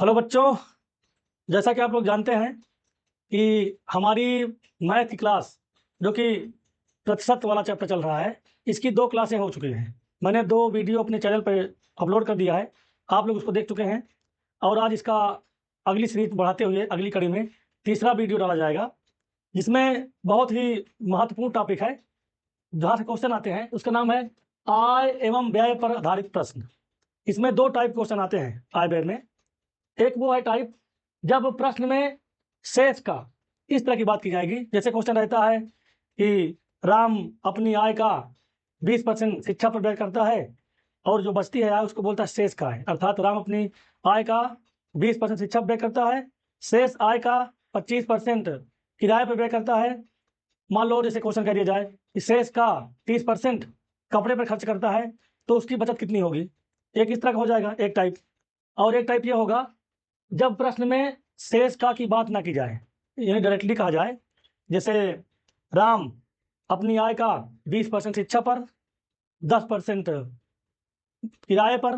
Hello बच्चों, जैसा कि आप लोग जानते हैं कि हमारी मैथ की क्लास जो कि प्रतिशत वाला चैप्टर चल रहा है, इसकी 2 क्लासें हो चुकी हैं। मैंने 2 वीडियो अपने चैनल पे अपलोड कर दिया है, आप लोग उसको देख चुके हैं। और आज इसका अगली सीरीज बढ़ाते हुए अगली कड़ी में तीसरा वीडियो डाला जाएगा, जिसमें बहुत ही महत्वपूर्ण टॉपिक है, जहाँ से क्वेश्चन आते हैं उसका नाम है आय एवं व्यय पर आधारित प्रश्न। इसमें 2 टाइप क्वेश्चन आते हैं आय व्यय में। एक वो है टाइप जब प्रश्न में शेष का इस तरह की बात की जाएगी, जैसे क्वेश्चन रहता है कि राम अपनी आय का 20% शिक्षा पर व्यय करता है और जो बचती है आय उसको बोलता है शेष का है। अर्थात राम अपनी आय का 20% शिक्षा पर व्यय करता है, शेष आय का 25% किराए पर व्यय करता है। मान लो जैसे क्वेश्चन कह दिया जाए कि शेष का 30% कपड़े पर खर्च करता है, तो उसकी बचत कितनी होगी। एक इस तरह का हो जाएगा एक टाइप। और एक टाइप ये होगा जब प्रश्न में शेष का की बात ना की जाए, यानी डायरेक्टली कहा जाए, जैसे राम अपनी आय का 20% शिक्षा पर, 10% किराए पर,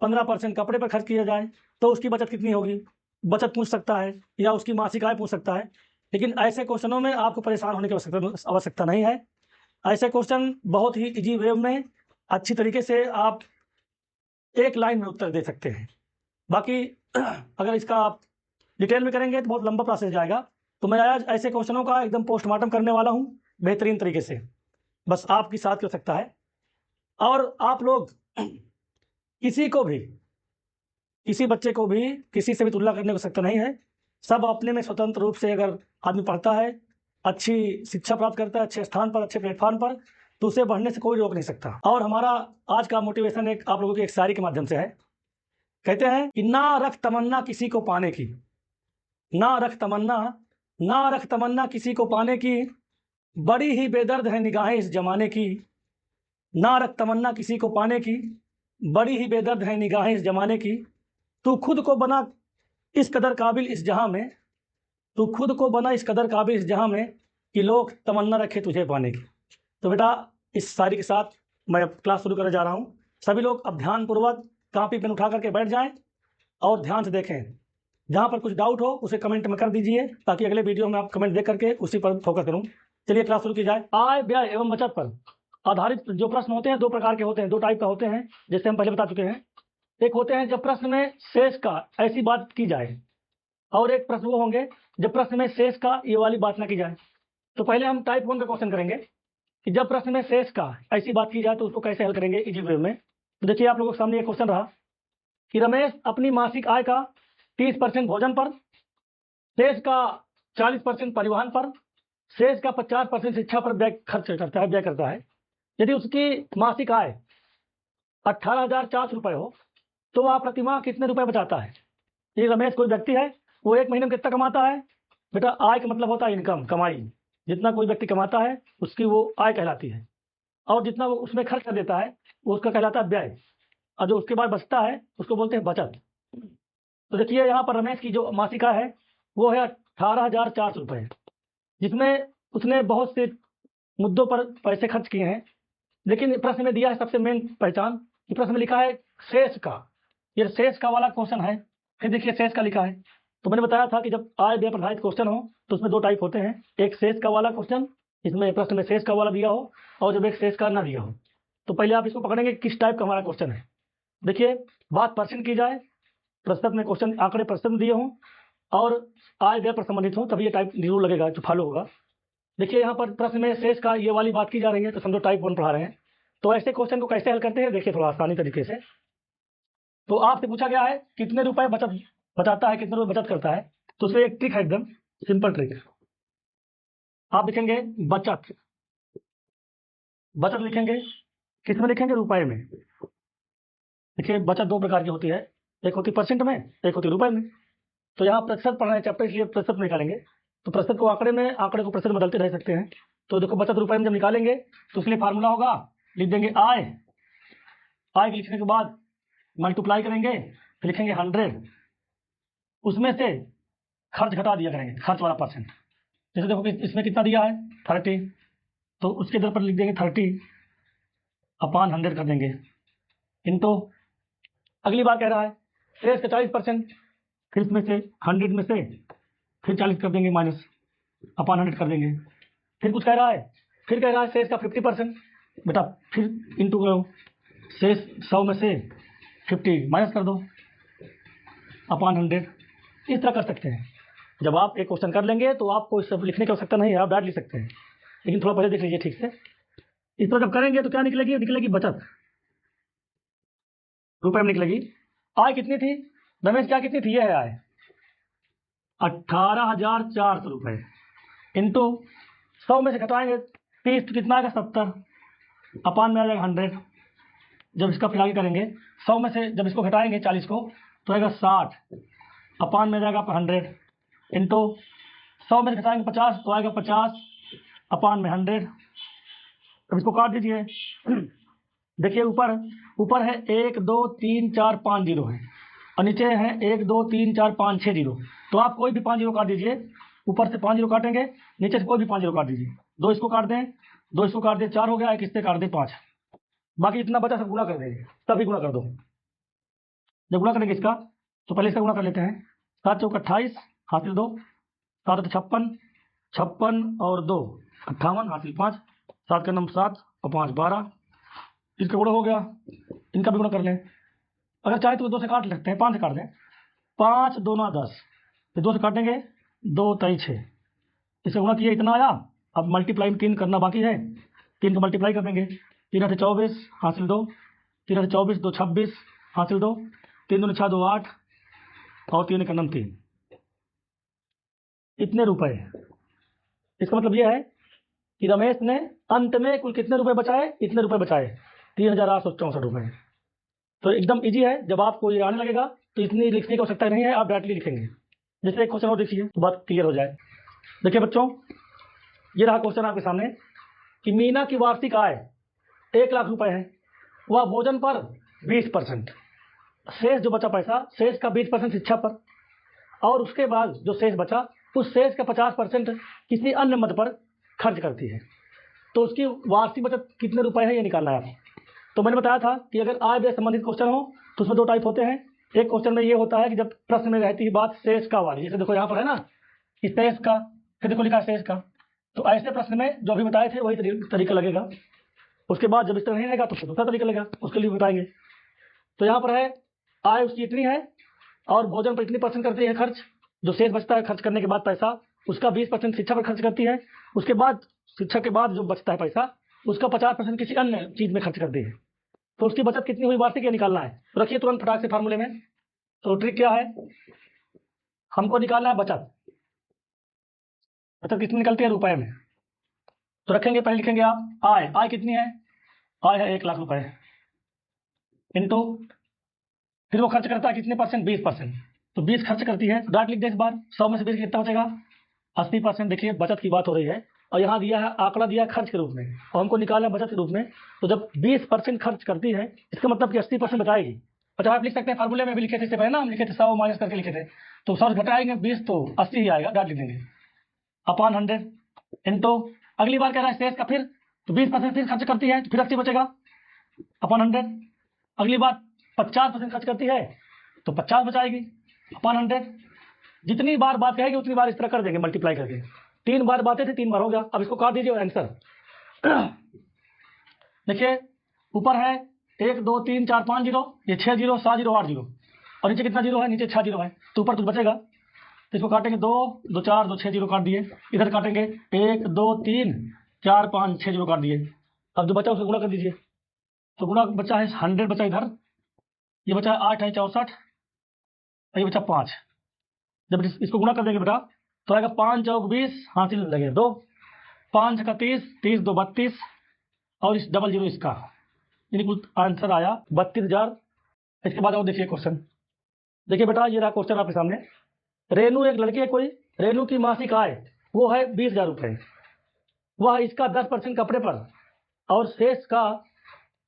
15% कपड़े पर खर्च किया जाए, तो उसकी बचत कितनी होगी। बचत पूछ सकता है या उसकी मासिक आय पूछ सकता है। लेकिन ऐसे क्वेश्चनों में आपको परेशान होने की आवश्यकता नहीं है। ऐसे क्वेश्चन बहुत ही इजी वे में अच्छी तरीके से आप एक लाइन में उत्तर दे सकते हैं। बाकी अगर इसका आप डिटेल में करेंगे तो बहुत लंबा प्रोसेस जाएगा। तो मैं आज ऐसे क्वेश्चनों का एकदम पोस्टमार्टम करने वाला हूँ बेहतरीन तरीके से, बस आपकी साथ कर सकता है। और आप लोग किसी को भी, किसी बच्चे को भी किसी से भी तुलना करने की आवश्यकता नहीं है। सब अपने में स्वतंत्र रूप से अगर आदमी पढ़ता है, अच्छी शिक्षा प्राप्त करता है, अच्छे स्थान पर, अच्छे प्लेटफॉर्म पर, तो उसे बढ़ने से कोई रोक नहीं सकता। और हमारा आज का मोटिवेशन एक आप लोगों की एक शायरी के माध्यम से है। कहते हैं कि ना रख तमन्ना किसी को पाने की, ना रख तमन्ना, ना रख तमन्ना किसी को पाने की, बड़ी ही बेदर्द है निगाहें इस जमाने की। ना रख तमन्ना किसी को पाने की, बड़ी ही बेदर्द है निगाहें इस जमाने की। तू खुद को बना इस कदर काबिल इस जहां में, तू खुद को बना इस कदर काबिल इस जहां में, कि लोग तमन्ना रखे तुझे पाने की। तो बेटा इस शायरी के साथ मैं क्लास शुरू करने जा रहा हूँ। सभी लोग अब ध्यानपूर्वक कापी पेन उठा करके बैठ जाएं और ध्यान से देखें। जहाँ पर कुछ डाउट हो उसे कमेंट में कर दीजिए, ताकि अगले वीडियो में आप कमेंट देख करके उसी पर फोकस करूँ। चलिए क्लास शुरू की जाए। आय व्यय एवं बचत पर आधारित जो प्रश्न होते हैं 2 प्रकार के होते हैं, 2 टाइप का होते हैं, जैसे हम पहले बता चुके हैं। एक होते हैं जब प्रश्न में शेष का ऐसी बात की जाए, और एक प्रश्न वो होंगे जब प्रश्न में शेष का ये वाली बात ना की जाए। तो पहले हम टाइप 1 का क्वेश्चन करेंगे कि जब प्रश्न में शेष का ऐसी बात की जाए तो उसको कैसे हल करेंगे इजी वे में। तो देखिए आप लोगों के सामने ये क्वेश्चन रहा कि रमेश अपनी मासिक आय का 30% भोजन पर, शेष का 40% परिवहन पर, शेष का 50% शिक्षा पर व्यय करता है। यदि उसकी मासिक आय 18,400 रुपये हो तो वह प्रतिमाह कितने रुपए बचाता है। ये रमेश कोई व्यक्ति है, वो एक महीने में कितना कमाता है। बेटा आय का मतलब होता है इनकम, कमाई। जितना कोई व्यक्ति कमाता है उसकी वो आय कहलाती है, और जितना वो उसमें खर्च कर देता है वो उसका कहलाता है व्यय, और जो उसके बाद बचता है उसको बोलते हैं बचत। तो देखिए यहाँ पर रमेश की जो मासिक आय है वो है 18,400 रुपये, जिसमें उसने बहुत से मुद्दों पर पैसे खर्च किए हैं। लेकिन प्रश्न में दिया है सबसे मेन पहचान कि प्रश्न में लिखा है शेष का। ये शेष का वाला क्वेश्चन है। फिर देखिए शेष का लिखा है, तो मैंने बताया था कि जब आय व्यय प्रधारित क्वेश्चन हो तो उसमें 2 टाइप होते हैं, एक शेष का वाला क्वेश्चन, इसमें प्रश्न में शेष का वाला दिया हो, और जब एक शेष का ना दिया हो। तो पहले आप इसको पकड़ेंगे किस टाइप का हमारा क्वेश्चन है। देखिए बात परसेंट की जाए, प्रतिशत में क्वेश्चन आंकड़े प्रतिशत दिए हों और आय व्यय पर संबंधित हो, तभी ये टाइप जरूर लगेगा, जो फॉलो होगा। देखिए यहाँ पर प्रश्न में शेष का ये वाली बात की जा रही है, तो समझो टाइप 1 पढ़ा रहे हैं। तो ऐसे क्वेश्चन को कैसे हल करते हैं देखिए थोड़ा आसानी तरीके से। तो आपसे पूछा गया है कितने रुपए बचाता है, कितने रुपए बचत करता है। तो उसमें एक ट्रिक है, एकदम सिंपल ट्रिक है। आप लिखेंगे बचत, बचत लिखेंगे किसमें लिखेंगे, रुपए में। देखिए बचत 2 प्रकार की होती है, एक होती परसेंट में, एक होती रुपए में। तो यहाँ प्रतिशत पढ़ना है चैप्टर, इसलिए प्रतिशत निकालेंगे। तो प्रतिशत को आंकड़े में, आंकड़े को प्रतिशत बदलते रह सकते हैं। तो देखो बचत रुपए में जब निकालेंगे तो उसके लिए फार्मूला होगा, लिख देंगे आय, आय लिखने के बाद मल्टीप्लाई करेंगे, फिर लिखेंगे 100, उसमें से खर्च घटा दिया करेंगे, खर्च वाला परसेंट। जैसे देखो कि इसमें कितना दिया है 30, तो उसके दर पर लिख देंगे 30/100 कर देंगे। इनको अगली बार कह रहा है शेष का 40%, फिर इसमें से 100 में से फिर 40 कर देंगे माइनस, अपॉन 100 कर देंगे। फिर कुछ कह रहा है, फिर कह रहा है शेष का 50%, बेटा फिर इंटू करो, शेष 100 में से 50 माइनस कर दो अपॉन 100। इस तरह कर सकते हैं। जब आप एक क्वेश्चन कर लेंगे तो आपको इस सब लिखने की आवश्यकता नहीं है, आप डायरेक्ट लिख सकते हैं, लेकिन थोड़ा पहले देख लीजिए ठीक से। इस तरह जब करेंगे तो क्या निकलेगी, निकलेगी बचत, रुपए में निकलेगी। आय कितनी थी रमेश, क्या कितनी थी, ये है आय 18,400 रुपये, इंटू 100 में से घटाएंगे 30 तो कितना आएगा 70, अपान में आ जाएगा 100। जब इसका फिर आगे करेंगे 100 में से जब इसको घटाएंगे 40 को तो आएगा 60, अपान में जाएगा 100, इंटू 100 में से घटाएंगे 50 तो आएगा 50, अपान में 100। अब इसको काट दीजिए। देखिए ऊपर है 1 2 3 4 5 जीरो है और नीचे है 1 2 3 4 5 6 जीरो। तो आप कोई भी 5 जीरो काट दीजिए, ऊपर से 5 जीरो काटेंगे, नीचे से कोई भी 5 जीरो काट दीजिए। 2 इसको काट दें, 2 इसको काट दें, 4 हो गया, एक इससे काट दें 5, बाकी इतना बचा सब गुणा कर देंगे, सभी गुणा कर दो। जब गुणा करेंगे इसका तो पहले इसका गुणा कर लेते हैं। 7 चौक 28 हासिल 2, 7 56, 56 और 2 58 हासिल 5, 7 का नंबर 7 और 5 12, इसका गुणा हो गया, इनका भी गुणा कर लें। अगर चाहे तो 2 से काट सकते हैं, 5 से काट दें, 5 2 9 10, फिर 2 से काटेंगे 2 3 6, इसका गुणा किया इतना आया। अब मल्टीप्लाई में 3 करना बाकी है, 3 को मल्टीप्लाई कर देंगे, 3 8 24 हासिल 2, 3 8 24 2 26 हासिल 2, 3 2 6 2 8 और 3 का नंबर 3, इतने रुपए। इसका मतलब यह है कि रमेश ने अंत में कुल कितने रुपए बचाए, इतने रुपए बचाए, 3,864 रुपए। तो एकदम इजी है, जब आपको ये आने लगेगा तो इतनी लिखने की आवश्यकता नहीं है, आप डायरेक्टली लिखेंगे। जैसे एक क्वेश्चन और देखिए तो बात क्लियर हो जाए। देखिए बच्चों, ये रहा क्वेश्चन आपके सामने कि मीना की वार्षिक आय 1 लाख रुपए है, वह भोजन पर 20%, शेष जो बचा पैसा, शेष का 20% शिक्षा पर, और उसके बाद जो शेष बचा उस शेष का 50% किसी अन्य मद पर खर्च करती है। तो उसकी वार्षिक बचत कितने रुपए है ये निकालना है आपको। तो मैंने बताया था कि अगर आय व्यय संबंधित क्वेश्चन हो तो उसमें 2 टाइप होते हैं। एक क्वेश्चन में ये होता है कि जब प्रश्न में रहती है बात शेष का वाली, जैसे देखो यहाँ पर है ना कि शेष का, फिर देखो लिखा शेष का, तो ऐसे प्रश्न में जो भी बताए थे वही तरीका लगेगा। उसके बाद जब इस तरह नहीं रहेगा तो दूसरा तरीका लगेगा, उसके लिए बताएंगे। तो यहाँ पर है आय उसकी इतनी है और भोजन पर इतनी % करती है खर्च, जो शेष बचता है खर्च करने के बाद पैसा उसका 20% शिक्षा पर खर्च करती है, उसके बाद शिक्षा के बाद जो बचता है पैसा उसका 50% किसी अन्य चीज में खर्च करती है। तो उसकी बचत कितनी हुई वार्षिक ये निकालना है। तो रखिए तुरंत फटाक से फार्मूले में। तो ट्रिक क्या है, हमको निकालना है बचत। बचत कितनी निकलती है रुपए में। तो रखेंगे, पहले लिखेंगे आप आय कितनी है, आय है 1 लाख रुपए, इंटू फिर वो खर्च करता है कितने %, 20%। तो 20 खर्च करती है, डायरेक्ट लिख दे इस बार, 100 में से 20 कितना बचेगा, 80%। देखिए बचत की बात हो रही है और यहाँ दिया है, आंकड़ा दिया है खर्च के रूप में और हमको निकालना है बचत के रूप में। तो जब 20% खर्च करती है इसका मतलब कि 80% बचाएगी। अच्छा आप लिख सकते हैं, फार्मूले में भी लिखे थे इससे पहले ना, हम लिखे थे 100 माइनस करके लिखे थे, तो 100 घटाएंगे 20 तो 80 ही आएगा, डायरेक्ट लिख देंगे अपॉन 100, इंटू अगली बार कह रहा है शेष का, फिर तो 20% फिर खर्च करती है तो फिर 80 बचेगा अपॉन 100। अगली बार 50% खर्च करती है तो 50 बचाएगी अपॉन 100। जितनी बार बात कहेगी उतनी बार इस तरह कर देंगे मल्टीप्लाई करके। 3 बार बातें थी, 3 बार हो गया। अब इसको काट दीजिए आंसर। देखिए ऊपर है 1 2 3 4 5 जीरो, ये 6 जीरो 7 जीरो 8 जीरो, और नीचे कितना जीरो है, नीचे 6 जीरो है, तो ऊपर कुछ बचेगा। तो इसको काटेंगे 2 2 4 2 6 जीरो काट दिए, इधर काटेंगे 1 2 3 4 5 6 जीरो काट दिए। अब जो बचा उसको गुणा कर दीजिए। तो गुणा बचा है 100 बचा इधर, ये बचा 8 है 64, ये बचा 5। जब इसको गुणा कर देंगे बेटा तो आएगा 5 चौक 20 हासिल लगे 2, 5 का 30, 30 2 32 और इस डबल जीरो इसका, यानी कुल आंसर आया 32,000। इसके बाद और देखिए क्वेश्चन। देखिए बेटा ये रहा क्वेश्चन आपके सामने। रेनू एक लड़की है कोई, रेनू की मासिक आय वो है 20,000 रुपये, वह इसका 10% कपड़े पर और शेष का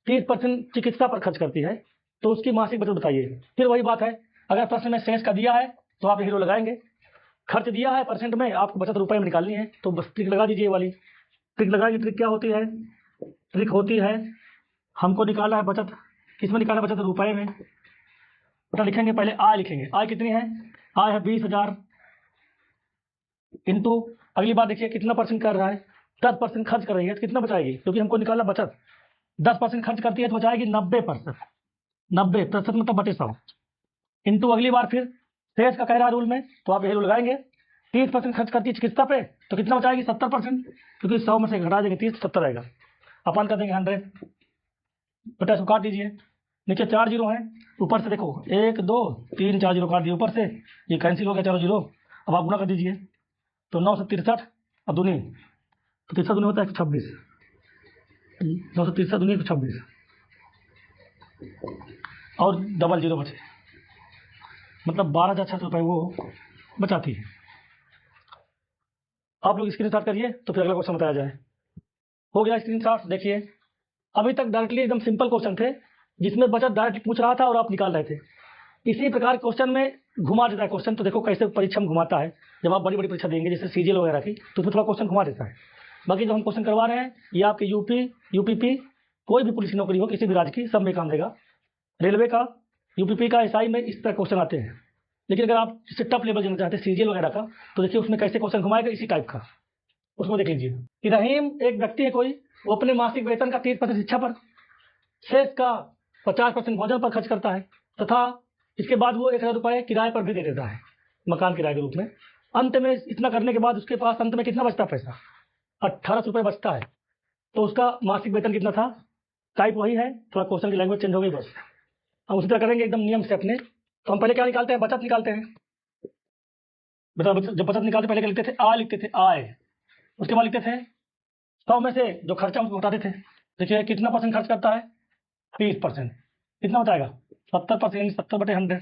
30% चिकित्सा पर खर्च करती है, तो उसकी मासिक बचत बताइए। फिर वही बात है, अगर प्रश्न में शेष का दिया है तो आप हीरो लगाएंगे, खर्च दिया है % में, आपको बचत रुपए में निकालनी है तो बस ट्रिक लगा दीजिए वाली। ट्रिक लगाएंगे, ट्रिक क्या होती है, ट्रिक होती है हमको निकालना है बचत, किसमें निकालना है बचत, रुपए में। बेटा लिखेंगे पहले आय, लिखेंगे आय कितनी है, आय है 20,000 इंटू अगली बात देखिए कितना परसेंट कर रहा है, 10% खर्च कर रही है तो कितना बचाएगी, क्योंकि हमको निकालना बचत। 10% खर्च करती है तो बचाएगी 90%, 90% मतलब बटे 100 इंटू अगली बार फिर शेष का कह रहा है रूल में, तो आप यही रूल लगाएंगे। 30% खर्च करती है चिकित्सा पे तो कितना बचाएगी 70%, क्योंकि 100 में से घटा देंगे 30 70 रहेगा, अपन कर देंगे 100 बटा इसको काट दीजिए। नीचे 4 जीरो हैं, ऊपर से देखो 1 2 3 4 जीरो काट दिए ऊपर से, ये कैंसिल हो गया चारों जीरो। अब आप गुणा कर दीजिए तो 9 से 63 और दूनी तो 63 दूनी होता है 126, 9 से 63 दूनी 126 और डबल जीरो बचे, मतलब 12,600 रुपये वो बचाती है। आप लोग स्क्रीनशॉट करिए तो फिर अगला क्वेश्चन बताया जाए। हो गया स्क्रीनशॉट, देखिए अभी तक डायरेक्टली एकदम सिंपल क्वेश्चन थे जिसमें बचत डायरेक्टली पूछ रहा था और आप निकाल रहे थे। इसी प्रकार क्वेश्चन में घुमा देता है क्वेश्चन, तो देखो कैसे परीक्षा में घुमाता है। जब आप बड़ी बड़ी परीक्षा देंगे जैसे सीजीएल वगैरह की तो उसमें थोड़ा क्वेश्चन घुमा देता है। बाकी जो हम क्वेश्चन करवा रहे हैं ये आपके यूपी यूपीपी कोई भी पुलिस की नौकरी हो किसी भी राज्य की सब में काम देगा। रेलवे का यूपीपी का एसआई में इस तरह क्वेश्चन आते हैं, लेकिन अगर आप इससे टफ लेवल जानना चाहते हैं सीजीएल वगैरह का तो देखिए उसमें कैसे क्वेश्चन घुमाएगा इसी टाइप का, उसको देख लीजिए कि रहीम एक व्यक्ति है कोई, वो अपने मासिक वेतन का 30% शिक्षा पर, शेष का 50% भोजन पर खर्च करता है तथा इसके बाद वो 1,000 रुपये किराए पर भी दे देता है मकान किराए के रूप में। अंत में इतना करने के बाद उसके पास अंत में कितना बचता है पैसा, 1,800 रुपये बचता है। तो उसका मासिक वेतन कितना था, टाइप वही है, थोड़ा क्वेश्चन की लैंग्वेज चेंज हो गई बस। हम उसी तरह करेंगे एकदम नियम से अपने। तो हम पहले क्या निकालते हैं, बचत निकालते हैं। जब बचत निकालते पहले क्या लिखते थे, आय लिखते थे आय, उसके बाद लिखते थे 100 में से जो खर्चा उसको बताते थे। देखिए कितना परसेंट खर्च करता है 30%, कितना बताएगा 70%, 70/100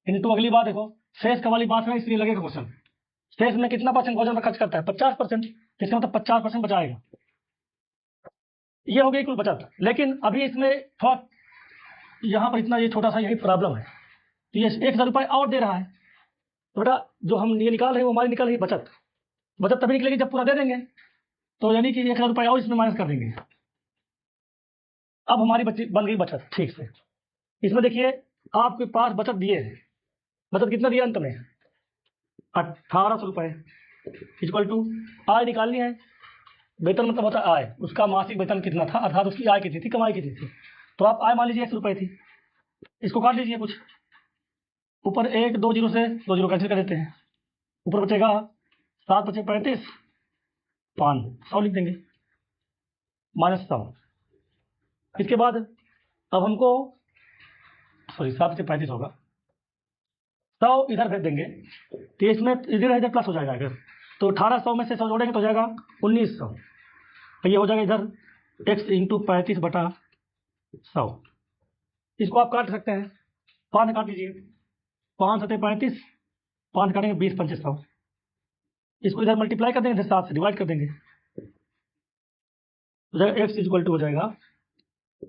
इंटू अगली बात देखो शेष का वाली बात है इसलिए लगेगा क्वेश्चन, शेष में कितना परसेंट भोजन पर खर्च करता है 50%, इसका मतलब 50% बचाएगा। ये हो गई कुल बचत। लेकिन अभी इसमें थोड़ा यहाँ पर इतना ये छोटा सा यही प्रॉब्लम है, तो ये 1,000 रुपये और दे रहा है। तो बेटा जो हम ये निकाल रहे हैं वो हमारी निकल रही है बचत। बचत तभी निकलेगी जब पूरा दे देंगे, तो यानी कि 1,000 रुपये और इसमें माइनस कर देंगे। अब हमारी बन गई बचत ठीक से। इसमें देखिए आपके पास बचत दिए है, बचत कितना दिया अंत में 1,800 रुपये इक्वल टू आय निकालनी है। वेतन मतलब होता है आय, उसका मासिक वेतन कितना था अर्थात उसकी आय कितनी थी, कमाई कितनी थी। तो आप आय मान लीजिए 100 रुपये थी, इसको काट लीजिए कुछ, ऊपर 1 2 जीरो से 2 जीरो कैंसिल कर देते हैं, ऊपर बचेगा 7 बचे 35 5 100 लिख देंगे -100। इसके बाद अब हमको सॉरी 7 बचे 35 होगा, 100 इधर भेज देंगे तो इसमें इधर इधर प्लस हो जाएगा। अगर तो 1800 में से 100 जोड़ेंगे तो हो जाएगा 1900, तो ये हो जाएगा इधर x इंटू 35/100। इसको आप काट सकते हैं, 5 काट लीजिए, 5 7 35, 5 काटेंगे 20 5 100, इसको इधर मल्टीप्लाई कर देंगे, इधर 7 से डिवाइड कर देंगे, तो जाएगा x इक्वल टू हो जाएगा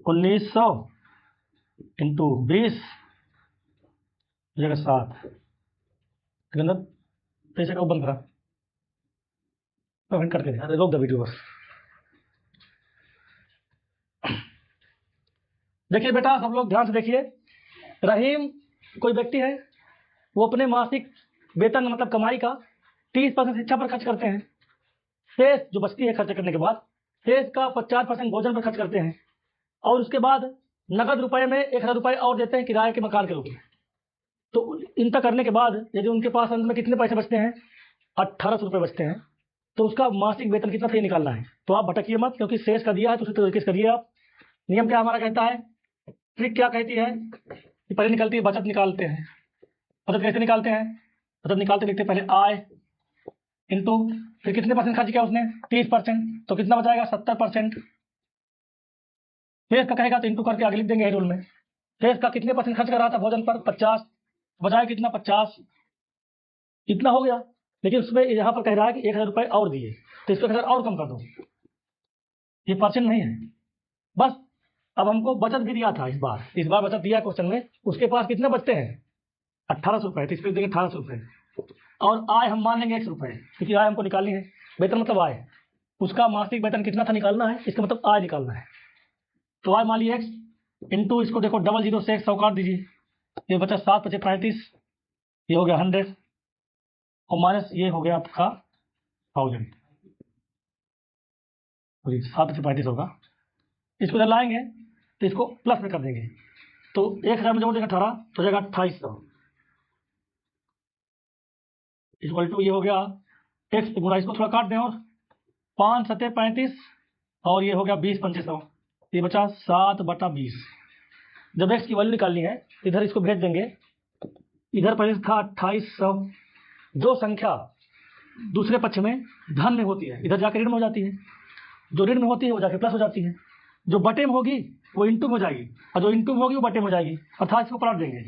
1900 इंटू 20 हो जाएगा 7। ठीक है, पैसे का बंद करा पेमेंट करके दे, रोक द वीडियो बस। देखिए बेटा सब लोग ध्यान से देखिए, रहीम कोई व्यक्ति है, वो अपने मासिक वेतन मतलब कमाई का 30% शिक्षा पर खर्च करते हैं, शेष जो बचती है खर्च करने के बाद शेष का 50% भोजन पर खर्च करते हैं, और उसके बाद नकद रुपए में 1,000 रुपये और देते हैं किराए के मकान के रूप में। तो इन तक करने के बाद यदि उनके पास अंत में कितने पैसे बचते हैं 1,800 रुपये बचते हैं, तो उसका मासिक वेतन कितना सही निकालना है। तो आप भटकिए मत, क्योंकि शेष का दिया है तो उसी तरीके से करिए आप। नियम क्या हमारा कहता है, ट्रिक क्या कहती है कि पहले निकलती है बचत निकालते हैं। बचत कैसे निकालते हैं, बचत निकालते लिखते पहले आय इंटू फिर कितने परसेंट खर्च किया उसने 30%, तो कितना बचाएगा 70%। शेष का कहेगा तो इंटू करके आगे लिख देंगे रूल में। शेष का कितने परसेंट खर्च कर रहा था भोजन पर 50, बचाया कितना 50, इतना हो गया। लेकिन उसमें यहाँ पर कह रहा है कि 1,000 रुपये और दिए, तो इसको 1,000 और कम कर दो, ये परसेंट नहीं है बस। अब हमको बचत भी दिया था इस बार बचत दिया क्वेश्चन में, उसके पास कितने बचते हैं 1,800 रुपये, तो इसको देंगे 1,800 रुपये, और आय हम मान लेंगे 100 रुपये, क्योंकि आय हमको निकालनी है। वेतन मतलब आय, उसका मासिक वेतन कितना था निकालना है, इसका मतलब आय निकालना है। तो आय मान लीजिए x इंटू इसको देखो डबल जीरो से 100 काट दीजिए, ये बचा 7 बचे 35 ये हो गया 100 और माइनस ये हो गया आपका 1000, सॉरी 735 होगा। इसको जब लाएंगे तो इसको प्लस में कर देंगे, तो 1000 में जोड़ देंगे 18 तो हो जाएगा 2800 इक्वल टू ये हो गया x गुणा, इसको थोड़ा काट दें और 5 7 35 और ये हो गया 20 2500, ये बचा 7/20। जब x की वैल्यू निकालनी है इधर इसको भेज देंगे, इधर पहले था 2800। जो संख्या दूसरे पक्ष में धन में होती है इधर जाकर ऋण में हो जाती है, जो ऋण में होती है वो जाके प्लस हो जाती है, जो बटे में होगी वो इंटू में हो जाएगी और जो इंटू में होगी वो बटे में हो जाएगी, अर्थात इसको पलट देंगे।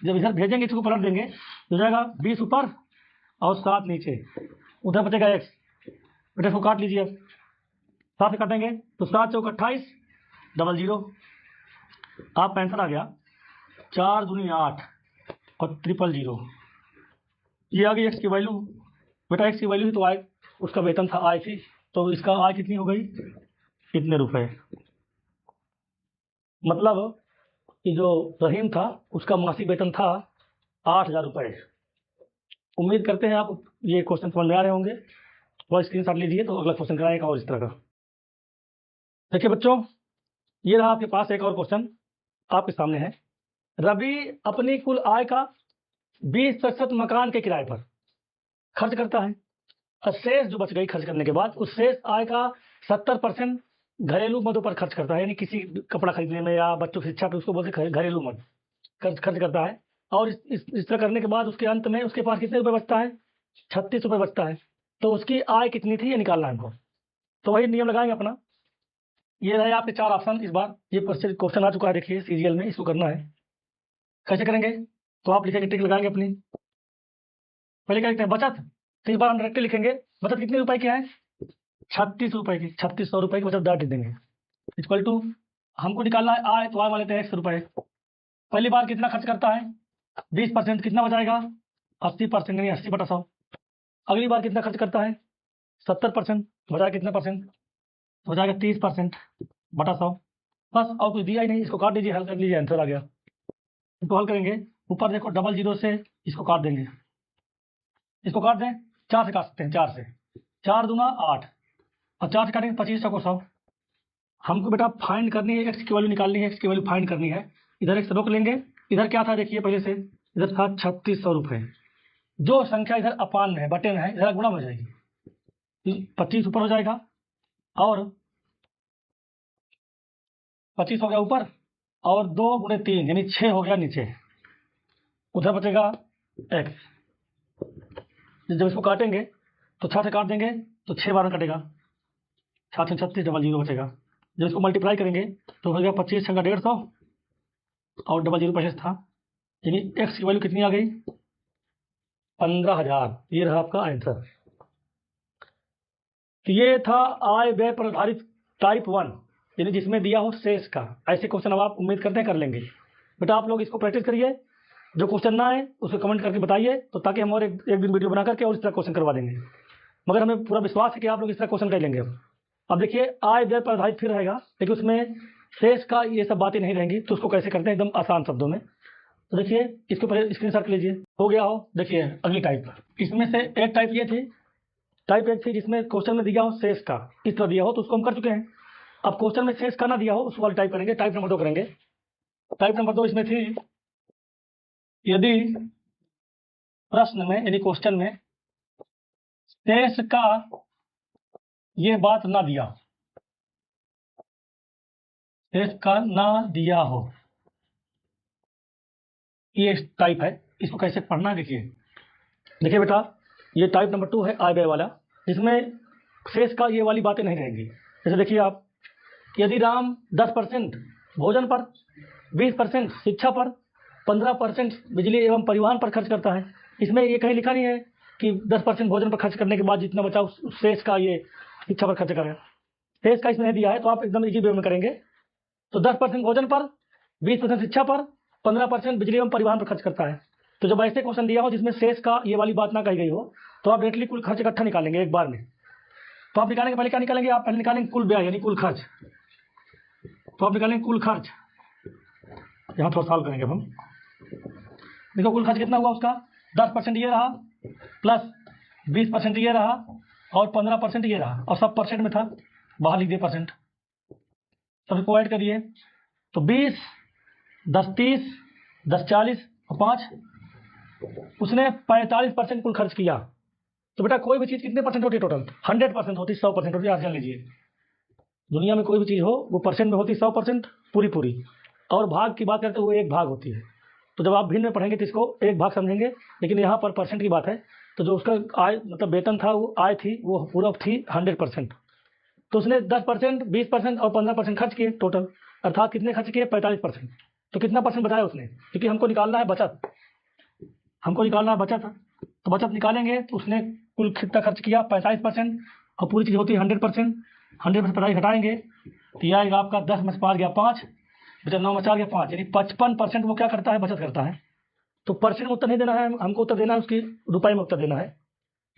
जब इधर भेजेंगे इसको पलट देंगे तो जाएगा 20 ऊपर और 7 नीचे, उधर बचेगा x। बेटा इसको काट लीजिए, अब 7 से काटेंगे तो 7 चौक 28 00। आपका आंसर आ गया 4 दूनी 8 और 000। ये आ गई x की वैल्यू। बेटा x की वैल्यू ही तो आय, उसका वेतन था आय थी, तो इसका आय कितनी हो गई, कितने रुपए। मतलब कि जो रहीम था उसका मासिक वेतन था 8000 रुपये। उम्मीद करते हैं आप ये क्वेश्चन समझ में आ रहे होंगे। थोड़ा स्क्रीनशॉट लीजिए तो अगला क्वेश्चन कराएगा और इस तरह का। देखिए बच्चों, ये रहा आपके पास एक और क्वेश्चन आपके सामने है। रवि अपनी कुल आय का 20% मकान के किराए पर खर्च करता है और शेष जो बच गई खर्च करने के बाद उस शेष आय का 70% घरेलू मदों पर खर्च करता है, यानी किसी कपड़ा खरीदने में या बच्चों की शिक्षा पे, उसको बोलते हैं घरेलू मद खर्च करता है। और इस तरह करने के बाद उसके अंत में उसके पास कितने रुपए बचता है, 36 रुपये बचता है। तो उसकी आय कितनी थी ये निकालना है हमको। तो वही नियम लगाएंगे अपना। ये रहे आपके 4 ऑप्शन। इस बार ये क्वेश्चन आ चुका है, देखिए सीरियल में, इसको करना है। कैसे करेंगे, तो आप लिखेंगे, टिक लगाएंगे अपनी। पहले क्या लिखते हैं, बचत। तो इस बार हम डायरेक्टली लिखेंगे बचत कितने रुपए की है, 36 रुपए की, 3600 रुपए की बचत डाल देंगे। इक्वल टू हमको निकालना है आय, तो आय वाले थे 100 रुपये। पहली बार कितना खर्च करता है, 20%, कितना बचाएगा 80%, यानी 80/100। अगली बार कितना खर्च करता है 70%, बचाएगा कितना परसेंट, हो जाएगा 30%/100। बस और कुछ दिया ही नहीं। इसको काट दीजिए, हल कर लीजिए, आंसर आ गया। इसको हल करेंगे, ऊपर देखो 00 से इसको काट देंगे, इसको काट दें, 4 से काट सकते हैं, 4 से, 4 दूना 8 और 4 से काटेंगे 25 को 100। हमको बेटा फाइंड करनी है, एक्स की वैल्यू निकालनी है, एक्स की वैल्यू फाइंड करनी है। इधर एक्स रोक लेंगे, इधर क्या था देखिए पहले से, इधर था 3600 रुपये। जो संख्या इधर अपान में है, बटे में है, इधर गुणा हो जाएगी, 25 ऊपर हो जाएगा और 25 हो गया ऊपर और 2 गुणे 3 यानी 6 हो गया नीचे, उधर बचेगा x। जब इसको काटेंगे तो 6 से काट देंगे तो 6 बार में कटेगा, 7 36 00 बचेगा। जब इसको मल्टीप्लाई करेंगे तो हो गया 25 छंगा 150 और 00 पहले था, यानी x की वैल्यू कितनी आ गई, 15000। ये रहा आपका आंसर। तो ये था आय व्यय पर आधारित टाइप 1, यानी जिसमें दिया हो शेष का। ऐसे क्वेश्चन अब आप उम्मीद करते हैं कर लेंगे। बेटा आप लोग इसको प्रैक्टिस करिए, जो क्वेश्चन ना आए उसको कमेंट करके बताइए, तो ताकि हम और एक दिन वीडियो बना करके और इस तरह क्वेश्चन करवा देंगे। मगर हमें पूरा विश्वास है कि आप लोग इस तरह क्वेश्चन कर लेंगे। अब देखिए आय व्यय पर आधारित फिर रहेगा, लेकिन उसमें शेष का ये सब बातें नहीं रहेंगी। तो उसको कैसे करते हैं एकदम आसान शब्दों में, तो देखिए इसको पहले स्क्रीनशॉट लीजिए। हो गया हो, देखिए अगली टाइप, इसमें से एक टाइप ये थी, टाइप 1 थी जिसमें क्वेश्चन में दिया हो शेष का, इस तरह दिया हो, तो उसको हम कर चुके हैं। अब क्वेश्चन में शेष का ना दिया हो उस वाली टाइप करेंगे, टाइप नंबर 2 करेंगे। टाइप नंबर 2 इसमें थी, यदि प्रश्न में यानी क्वेश्चन में शेष का ये बात ना दिया, शेष का ना दिया हो, ये टाइप है। इसको कैसे पढ़ना है देखिए। देखिए बेटा ये टाइप नंबर 2 है आय व्यय वाला, जिसमें शेष का ये वाली बातें नहीं रहेंगी। जैसे देखिए आप, यदि राम 10% भोजन पर, 20% शिक्षा पर, 15% बिजली एवं परिवहन पर खर्च करता है। इसमें ये कहीं लिखा नहीं है कि 10% भोजन पर खर्च करने के बाद जितना बचा उस शेष का ये शिक्षा पर खर्च करें। शेष का इसमें नहीं दिया है, तो आप एकदम इजी वे में करेंगे। तो 10% भोजन पर, 20% शिक्षा पर, 15% बिजली एवं परिवहन पर खर्च करता है। तो जब ऐसे क्वेश्चन दिया हो जिसमें शेष का ये वाली बात ना कही गई हो, तो आप डायरेक्टली कुल खर्च इकट्ठा निकालेंगे एक बार में। तो आप निकालेंगे, पहले क्या निकालेंगे, आप पहले निकालेंगे कुल व्यय यानी कुल खर्च। तो आप निकालेंगे कुल खर्च, यहाँ थोड़ा सॉल्व करेंगे हम। देखो कुल खर्च कितना हुआ उसका 10% ये रहा, प्लस 20% ये रहा, और 15% ये रहा, और सब परसेंट में था, बाहर लिख दिए परसेंट, सबको ऐड करिए। तो 20, 10 30, 10 40 और 5, उसने 45% कुल खर्च किया। तो बेटा कोई भी चीज़ कितने परसेंट होती है टोटल? 100% होती, 100% होती है। आज जान लीजिए, दुनिया में कोई भी चीज़ हो वो परसेंट में होती 100% पूरी, और भाग की बात करते हुए एक भाग होती है। तो जब आप भिन्न में पढ़ेंगे तो इसको एक भाग समझेंगे, लेकिन यहाँ पर परसेंट की बात है। तो जो उसका आय मतलब वेतन था, वो आय थी, वो पूरा थी 100%। तो उसने 10%, 20% और 15% खर्च किए टोटल, अर्थात कितने खर्च किए? 45%। तो कितना परसेंट बचाया उसने? क्योंकि हमको निकालना है बचत, हमको निकालना है बचत। तो बचत निकालेंगे तो उसने कुल कितना खर्च किया? 45%, और पूरी चीज़ होती है 100%। 100% 45 घटाएंगे तो यह आएगा आपका 10 में से 5 गया 5, बचा 9 में 4 गया 5, यानी 55% वो क्या करता है? बचत करता है। तो परसेंट में उत्तर नहीं देना है हमको, उत्तर देना है उसकी रुपए में उत्तर देना है।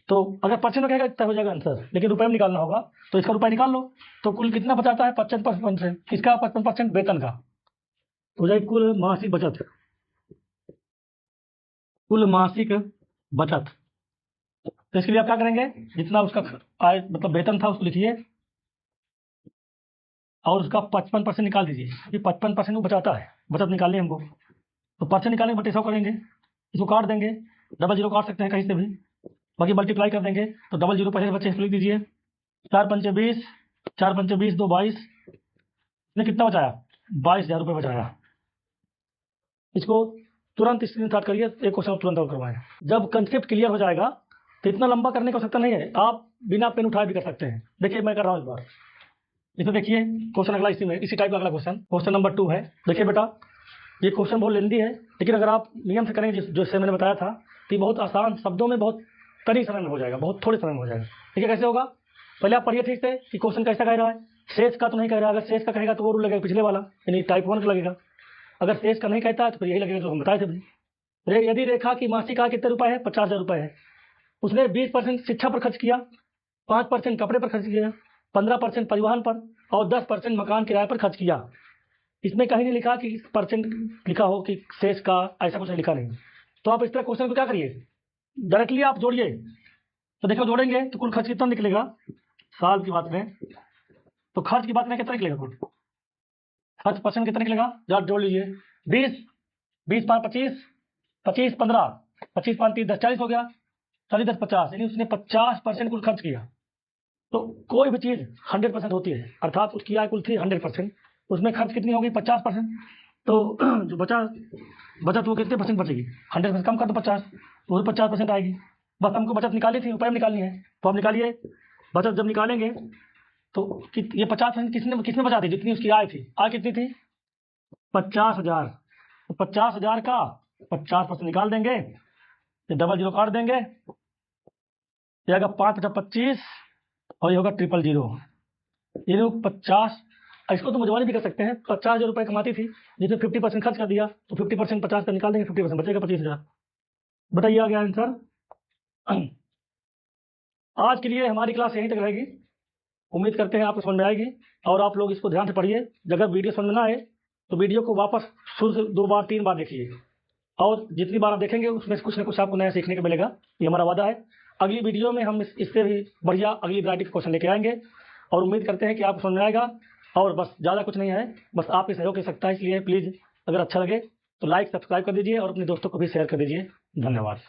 तो अगर परसेंट में कहेगा तब हो जाएगा आंसर, लेकिन रुपए में निकालना होगा, तो इसका रुपए निकाल लो। तो कुल कितना बचाता है? 55%। किसका? 55% वेतन का। तो हो जाएगी कुल मासिक बचत, कुल मासिक बचत। तो इसके लिए आप क्या करेंगे? जितना उसका आय मतलब वेतन था उसको लिखिए, और उसका 55% निकाल दीजिए, क्योंकि 55% वो बचाता है, बचत निकालनी है हमको। तो परसेंट निकालने बटे 100 करेंगे, इसको काट देंगे, डबल जीरो काट सकते हैं कहीं से भी, बाकी मल्टीप्लाई कर देंगे। तो डबल जीरो पहले बचे, इसको लिख दीजिए। 4 पंचे 20, 4 पंचे 20, 2 22, इसने कितना बचाया? 22,000 रुपये बचाया। इसको तुरंत स्क्रीनशॉट करिए, एक क्वेश्चन तुरंत और करवाएं। जब कंसेप्ट क्लियर हो जाएगा तो इतना लंबा करने की आवश्यकता नहीं है, आप बिना पेन उठाए भी कर सकते हैं। देखिए मैं कर रहा हूँ इस बार। इसमें देखिए क्वेश्चन अगला इसी में, इसी टाइप का अगला क्वेश्चन, क्वेश्चन नंबर 2 है। देखिए बेटा, ये क्वेश्चन बहुत लेंदी है, लेकिन अगर आप नियम से करेंगे जो इससे मैंने बताया था, तो ये बहुत आसान शब्दों में बहुत कड़ी समय में हो जाएगा, बहुत थोड़े समय में हो जाएगा। ठीक है, कैसे होगा? पहले आप पढ़िए ठीक से कि क्वेश्चन कैसा कह रहा है। शेष का तो नहीं कह रहा, अगर शेष का कहेगा तो वो रूल लगेगा पिछले वाला, यानी टाइप 1 का लगेगा। अगर शेष का नहीं कहता है तो फिर यही लगेगा जो हम बताए थे। यदि रेखा की मासिक आय कितने रुपए है? 50,000 रुपए है। उसने 20% शिक्षा पर खर्च किया, 5% कपड़े पर खर्च किया, 15% परिवहन पर, और 10% मकान किराए पर खर्च किया। इसमें कहीं नहीं लिखा कि परसेंट लिखा हो कि शेष का, ऐसा कुछ नहीं लिखा नहीं। तो आप इस तरह क्वेश्चन को क्या करिए, डायरेक्टली आप जोड़िए। तो देखो जोड़ेंगे तो कुल खर्च कितना निकलेगा साल की बात में, तो खर्च की बात में कितना निकलेगा कुल खर्च, परसेंट कितना निकलेगा? जरा जोड़ लीजिए। 20, 20 5 25, 25 15, 25 5 30 10 40 हो गया, 40 10 50, यानी उसने 50% कुल खर्च किया। तो कोई भी चीज़ 100% होती है, अर्थात उसकी आय कुल थी 100%, उसमें खर्च कितनी होगी? 50%। तो जो बचत वो कितने परसेंट बचेगी? 100% कम कर दो 50, तो वो 50% आएगी। बस हमको बचत निकाली थी, रुपये में निकालनी है, तो हम निकालिए। बचत जब निकालेंगे तो ये 50% किसने किसने बचा दी? जितनी उसकी आय थी। आय कितनी थी? 50,000। तो 50,000 का 50% निकाल देंगे, तो डबल जीरो काट देंगे, ये आएगा 5 × 25, और ये होगा 000। ये लोग 50, इसको तो मुझवानी भी कर सकते हैं। 50,000 रुपये कमाती थी, जिसमें 50% खर्च कर दिया, तो 50% 50 का निकाल देंगे, 50% बचेगा 25,000। बताइए आ गया आंसर। आज के लिए हमारी क्लास यहीं तक रहेगी, उम्मीद करते हैं आपको समझ में आएगी, और आप लोग इसको ध्यान से पढ़िए। अगर वीडियो समझ में ना आए तो वीडियो को वापस शुरू से 2 बार 3 बार देखिए, और जितनी बार आप देखेंगे उसमें से कुछ ना कुछ आपको नया सीखने को मिलेगा, ये हमारा वादा है। अगली वीडियो में हम इससे भी बढ़िया अगली वैरायटी के क्वेश्चन लेके आएंगे, और उम्मीद करते हैं कि आपको समझ में आएगा। और बस ज़्यादा कुछ नहीं है, बस आपके सहयोग की सकता है, इसलिए प्लीज़ अगर अच्छा लगे तो लाइक सब्सक्राइब कर दीजिए, और अपने दोस्तों को भी शेयर कर दीजिए। धन्यवाद।